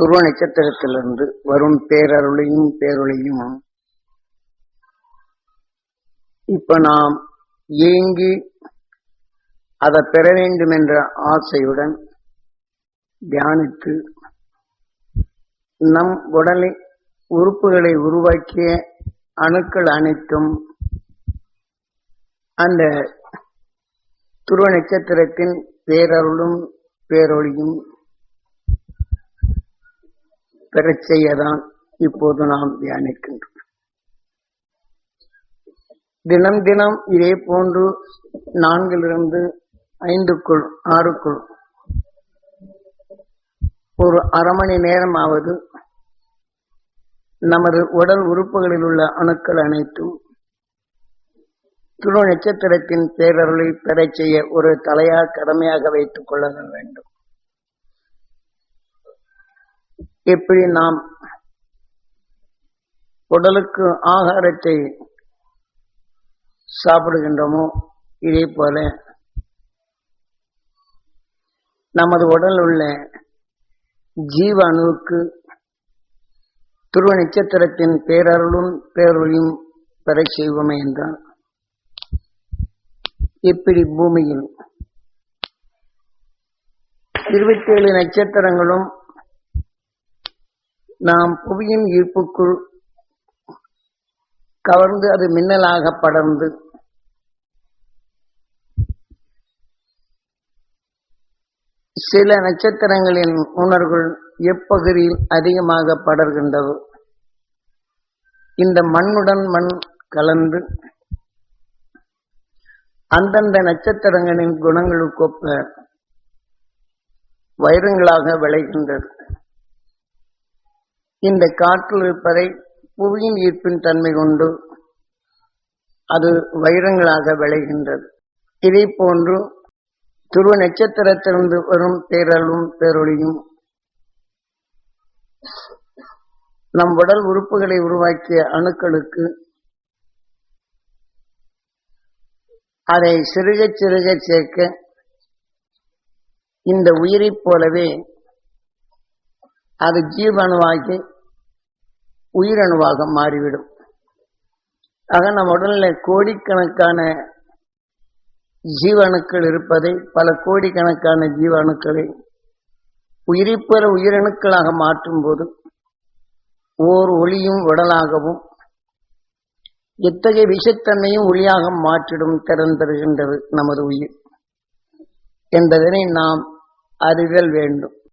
துருவ நட்சத்திரத்திலிருந்து வரும் பேரொளியும் இப்ப நாம் ஏங்கி அதை பெற வேண்டும் என்ற ஆசையுடன் தியானித்து நம் உடலை உறுப்புகளை உருவாக்கிய அணுக்கள் அனைத்தும் அந்த துருவ நட்சத்திரத்தின் பேரருளும் பேரொளியும் பெறச் செய்யதான் இப்போது நாம் தியானிக்கின்றோம். தினம் தினம் இதே போன்று 4 to 6 ஒரு அரை மணி நேரமாவது நமது உடல் உறுப்புகளில் உள்ள அணுக்கள் அனைத்தும் துருவ நட்சத்திரத்தின் பேரருளை பெறச் செய்ய ஒரு கடமையாக வைத்துக் கொள்ள வேண்டும். எப்படி நாம் உடலுக்கு ஆகாரத்தை சாப்பிடுகின்றோமோ இதே போல நமது உடல் உள்ள ஜீவ அணுவுக்கு துருவ நட்சத்திரத்தின் பேரருளும் பேரொளியும் பெறச் செய்வோமே என்றால் இப்படி பூமியில் 27 நட்சத்திரங்களும் நாம் புவியின் ஈர்ப்புக்குள் கவர்ந்து அது மின்னலாக படர்ந்து சில நட்சத்திரங்களின் உணர்வுகள் எப்பகுதியில் அதிகமாக படர்கின்றதோ இந்த மண்ணுடன் மண் கலந்து அந்தந்த நட்சத்திரங்களின் குணங்களுக்கொப்ப வைரங்களாக விளைகின்றது. இந்த காற்றில் இருப்பதை புவியின் ஈர்ப்பின் தன்மை கொண்டு அது வைரங்களாக விளைகின்றது. இதே போன்று துருவ நட்சத்திரத்திலிருந்து வரும் பேரலும் பேரொளியும் நம் உடல் உறுப்புகளை உருவாக்கிய அணுக்களுக்கு அதை சிறுக சிறுக சேர்க்க இந்த உயிரைப் போலவே அது ஜீவணுவாகி உயிரணுவாக மாறிவிடும். ஆக நம் உடலில் கோடிக்கணக்கான ஜீவணுக்கள் இருப்பதை பல கோடிக்கணக்கான ஜீவணுக்களை உயிரிப்பெற உயிரணுக்களாக மாற்றும் போது ஓர் ஒளியும் உடலாகவும் எத்தகைய விஷத்தன்மையும் ஒளியாக மாற்றிடும் திறன் தருகின்றது நமது உயிர் என்பதனை நாம் அறிதல் வேண்டும்.